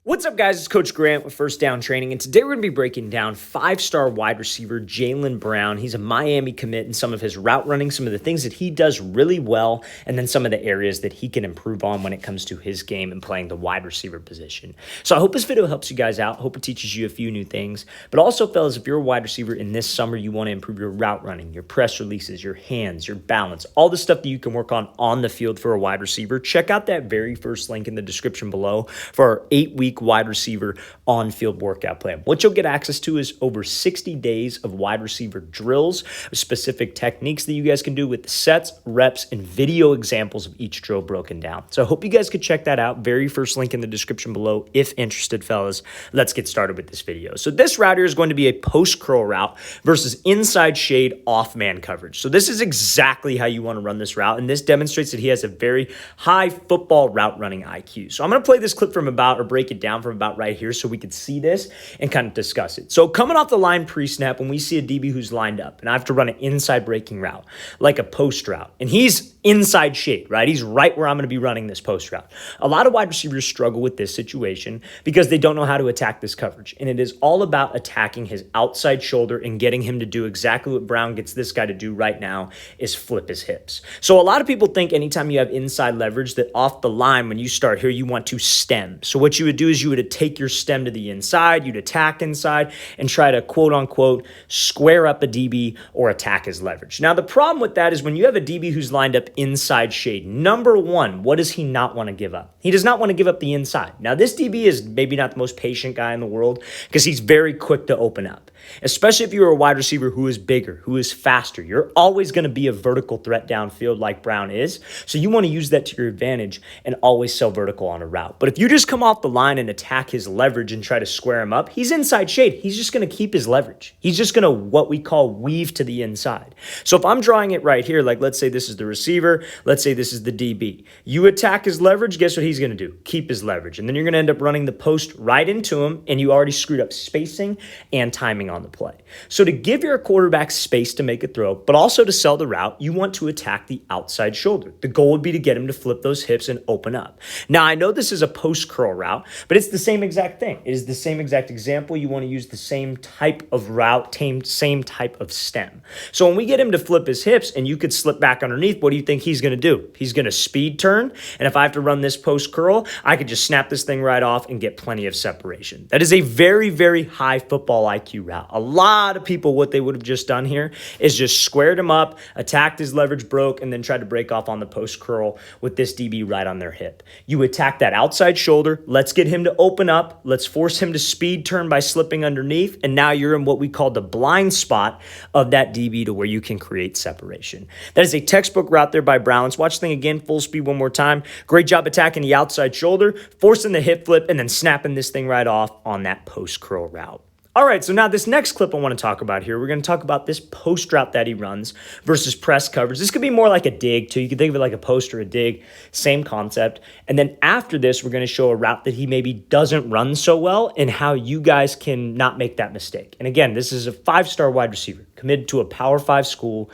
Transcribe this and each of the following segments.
What's up, guys? It's Coach Grant with First Down Training, and today we're going to be breaking down five-star wide receiver JALEN Brown. He's a Miami commit, and some of his route running, some of the things that he does really well, and then some of the areas that he can improve on when it comes to his game and playing the wide receiver position. So I hope this video helps you guys out. I hope it teaches you a few new things. But also, fellas, if you're a wide receiver in this summer, you want to improve your route running, your press releases, your hands, your balance, all the stuff that you can work on the field for a wide receiver, check out that very first link in the description below for our 8-week wide receiver on-field workout plan. What you'll get access to is over 60 days of wide receiver drills, specific techniques that you guys can do with the sets, reps, and video examples of each drill broken down. So I hope you guys could check that out. Very first link in the description below if interested, fellas. Let's get started with this video. So this route here is going to be a post curl route versus inside shade off man coverage. So this is exactly how you want to run this route, and this demonstrates that he has a very high football route running IQ. So I'm going to play this clip from about, or break it down from about right here so we could see this and kind of discuss it. So coming off the line pre-snap, when we see a DB who's lined up and I have to run an inside breaking route, like a post route, and he's inside shade, right? He's right where I'm going to be running this post route. A lot of wide receivers struggle with this situation because they don't know how to attack this coverage. And it is all about attacking his outside shoulder and getting him to do exactly what Brown gets this guy to do right now, is flip his hips. So a lot of people think anytime you have inside leverage that off the line, when you start here, you want to stem. So what you would do is you would take your stem to the inside, you'd attack inside and try to quote unquote square up a DB or attack his leverage. Now the problem with that is when you have a DB who's lined up inside shade, number one, what does he not want to give up? He does not want to give up the inside. Now this DB is maybe not the most patient guy in the world because he's very quick to open up, especially if you're a wide receiver who is bigger, who is faster. You're always going to be a vertical threat downfield like Brown is. So you want to use that to your advantage and always sell vertical on a route. But if you just come off the line and attack his leverage and try to square him up, he's inside shade. He's just going to keep his leverage. He's just going to what we call weave to the inside. So if I'm drawing it right here, like let's say this is the receiver, let's say this is the DB. You attack his leverage, guess what he's going to do? Keep his leverage. And then you're going to end up running the post right into him, and you already screwed up spacing and timing on the play. So to give your quarterback space to make a throw, but also to sell the route, you want to attack the outside shoulder. The goal would be to get him to flip those hips and open up. Now, I know this is a post curl route, but it's the same exact thing. It is the same exact example. You want to use the same type of route, same type of stem. So when we get him to flip his hips and you could slip back underneath, what do you think he's going to do? He's going to speed turn. And if I have to run this post curl, I could just snap this thing right off and get plenty of separation. That is a very, very high football IQ route. A lot of people, what they would have just done here is just squared him up, attacked his leverage, broke, and then tried to break off on the post curl with this DB right on their hip. You attack that outside shoulder. Let's get him to open up. Let's force him to speed turn by slipping underneath. And now you're in what we call the blind spot of that DB to where you can create separation. That is a textbook route there by Brown. Let's watch the thing again, full speed one more time. Great job attacking the outside shoulder, forcing the hip flip, and then snapping this thing right off on that post curl route. All right, so now this next clip I want to talk about here, we're going to talk about this post route that he runs versus press coverage. This could be more like a dig too. You can think of it like a post or a dig, same concept. And then after this, we're going to show a route that he maybe doesn't run so well and how you guys can not make that mistake. And again, this is a 5-star wide receiver committed to a Power 5 school.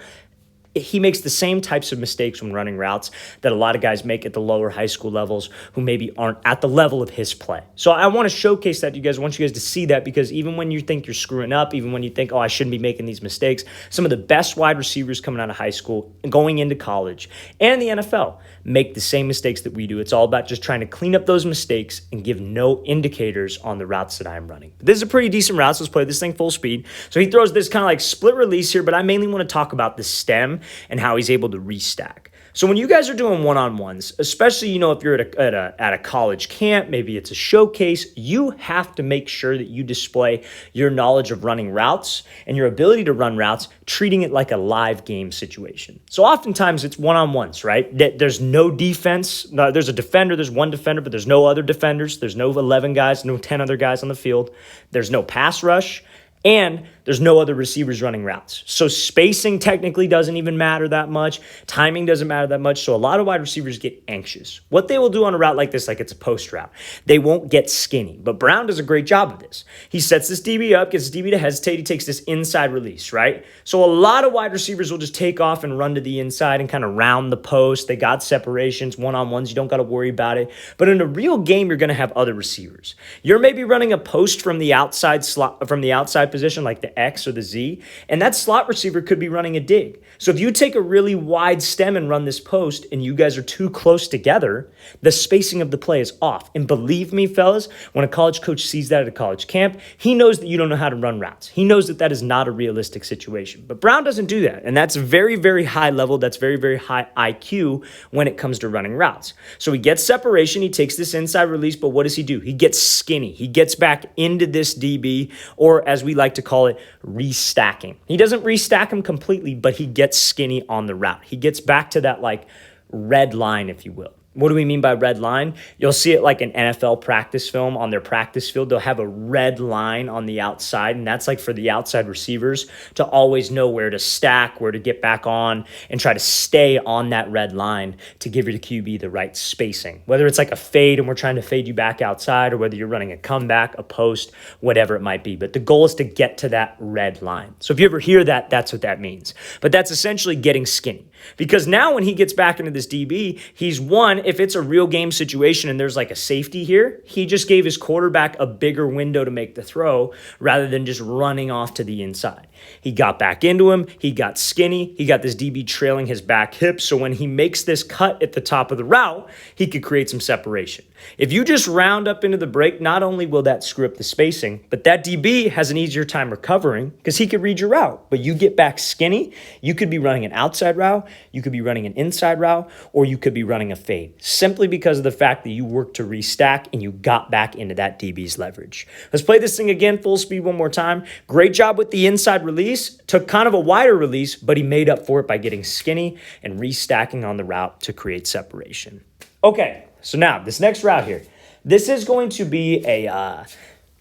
He makes the same types of mistakes when running routes that a lot of guys make at the lower high school levels who maybe aren't at the level of his play. So I want to showcase that to you guys. I want you guys to see that because even when you think you're screwing up, even when you think, oh, I shouldn't be making these mistakes, some of the best wide receivers coming out of high school, going into college, and the NFL make the same mistakes that we do. It's all about just trying to clean up those mistakes and give no indicators on the routes that I'm running. But this is a pretty decent route, so let's play this thing full speed. So he throws this kind of like split release here, but I mainly want to talk about the stem and how he's able to restack. So when you guys are doing one-on-ones, especially, if you're at a college camp, maybe it's a showcase, you have to make sure that you display your knowledge of running routes and your ability to run routes, treating it like a live game situation. So oftentimes it's one-on-ones, right? There's no defense. No, there's a defender, there's one defender, but there's no other defenders. There's no 11 guys, no 10 other guys on the field. There's no pass rush. And There's no other receivers running routes. So spacing technically doesn't even matter that much. Timing doesn't matter that much. So a lot of wide receivers get anxious. What they will do on a route like this, like it's a post route, they won't get skinny. But Brown does a great job of this. He sets this DB up, gets DB to hesitate. He takes this inside release, right? So a lot of wide receivers will just take off and run to the inside and kind of round the post. They got separations, one-on-ones. You don't got to worry about it. But in a real game, you're going to have other receivers. You're maybe running a post from the outside slot, from the outside position, like the X or the Z, and that slot receiver could be running a dig. So if you take a really wide stem and run this post and you guys are too close together, the spacing of the play is off. And believe me, fellas, when a college coach sees that at a college camp, he knows that you don't know how to run routes. He knows that that is not a realistic situation. But Brown doesn't do that. And that's very, very high level. That's very, very high IQ when it comes to running routes. So he gets separation. He takes this inside release, but what does he do? He gets skinny. He gets back into this DB, or as we like to call it, restacking. He doesn't restack him completely, but he gets skinny on the route. He gets back to that like red line, if you will. What do we mean by red line? You'll see it like an NFL practice film on their practice field. They'll have a red line on the outside, and that's like for the outside receivers to always know where to stack, where to get back on, and try to stay on that red line to give your QB the right spacing. Whether it's like a fade and we're trying to fade you back outside, or whether you're running a comeback, a post, whatever it might be. But the goal is to get to that red line. So if you ever hear that, that's what that means. But that's essentially getting skinny. Because now when he gets back into this DB, he's one, if it's a real game situation and there's like a safety here, he just gave his quarterback a bigger window to make the throw rather than just running off to the inside. He got back into him. He got skinny. He got this DB trailing his back hip. So when he makes this cut at the top of the route, he could create some separation. If you just round up into the break, not only will that screw up the spacing, but that DB has an easier time recovering because he could read your route. But you get back skinny, you could be running an outside route, you could be running an inside route, or you could be running a fade, simply because of the fact that you worked to restack and you got back into that DB's leverage. Let's play this thing again, full speed one more time. Great job with the inside release. Took kind of a wider release, but he made up for it by getting skinny and restacking on the route to create separation. Okay, so now this next route here, this is going to be a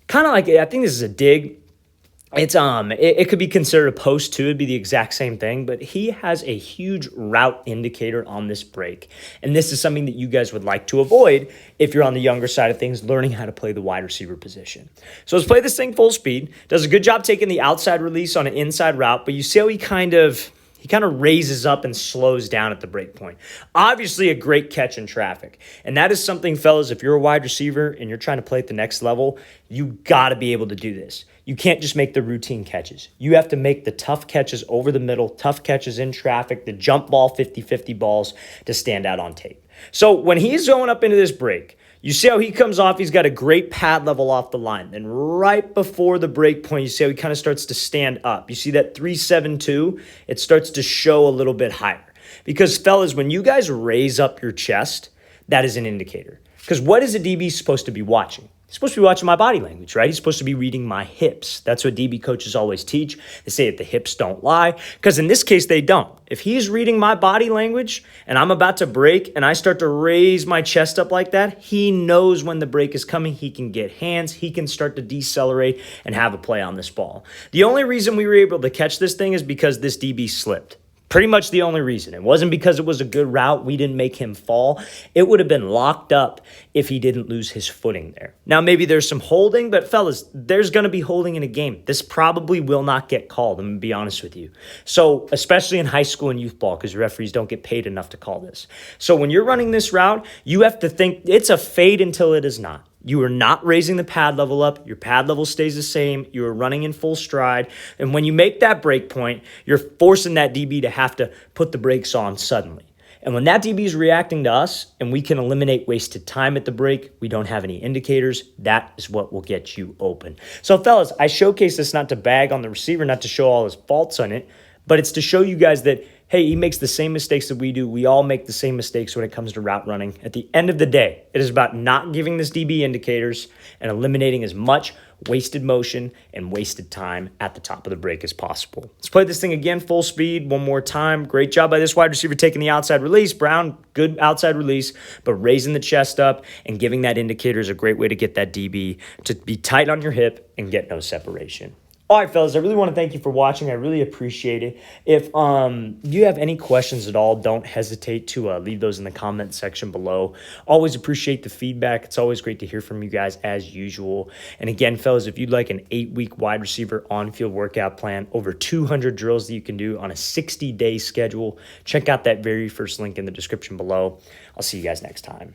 kind of like, I think this is a dig. It's it could be considered a post too. It'd be the exact same thing, but he has a huge route indicator on this break. And this is something that you guys would like to avoid if you're on the younger side of things, learning how to play the wide receiver position. So let's play this thing full speed. Does a good job taking the outside release on an inside route, but you see how he kind of raises up and slows down at the break point. Obviously a great catch in traffic. And that is something, fellas, if you're a wide receiver and you're trying to play at the next level, you got to be able to do this. You can't just make the routine catches. You have to make the tough catches over the middle, tough catches in traffic, the jump ball 50-50 balls to stand out on tape. So when he's going up into this break, you see how he comes off, he's got a great pad level off the line. Then right before the break point, you see how he kind of starts to stand up. You see that 3.72, it starts to show a little bit higher. Because fellas, when you guys raise up your chest, that is an indicator. Because what is a DB supposed to be watching? He's supposed to be watching my body language, right? He's supposed to be reading my hips. That's what DB coaches always teach. They say that the hips don't lie, because in this case, they don't. If he's reading my body language and I'm about to break and I start to raise my chest up like that, he knows when the break is coming. He can get hands. He can start to decelerate and have a play on this ball. The only reason we were able to catch this thing is because this DB slipped. Pretty much the only reason. It wasn't because it was a good route. We didn't make him fall. It would have been locked up if he didn't lose his footing there. Now, maybe there's some holding, but fellas, there's going to be holding in a game. This probably will not get called, I'm going to be honest with you. So, especially in high school and youth ball, because referees don't get paid enough to call this. So when you're running this route, you have to think it's a fade until it is not. You are not raising the pad level up. Your pad level stays the same. You are running in full stride. And when you make that break point, you're forcing that DB to have to put the brakes on suddenly. And when that DB is reacting to us and we can eliminate wasted time at the break, we don't have any indicators, that is what will get you open. So fellas, I showcase this not to bag on the receiver, not to show all his faults on it, but it's to show you guys that, hey, he makes the same mistakes that we do. We all make the same mistakes when it comes to route running. At the end of the day, it is about not giving this DB indicators and eliminating as much wasted motion and wasted time at the top of the break as possible. Let's play this thing again, full speed, one more time. Great job by this wide receiver taking the outside release. Brown, good outside release, but raising the chest up and giving that indicator is a great way to get that DB to be tight on your hip and get no separation. All right, fellas, I really want to thank you for watching. I really appreciate it. If you have any questions at all, don't hesitate to leave those in the comment section below. Always appreciate the feedback. It's always great to hear from you guys as usual. And again, fellas, if you'd like an 8-week wide receiver on-field workout plan, over 200 drills that you can do on a 60-day schedule, check out that very first link in the description below. I'll see you guys next time.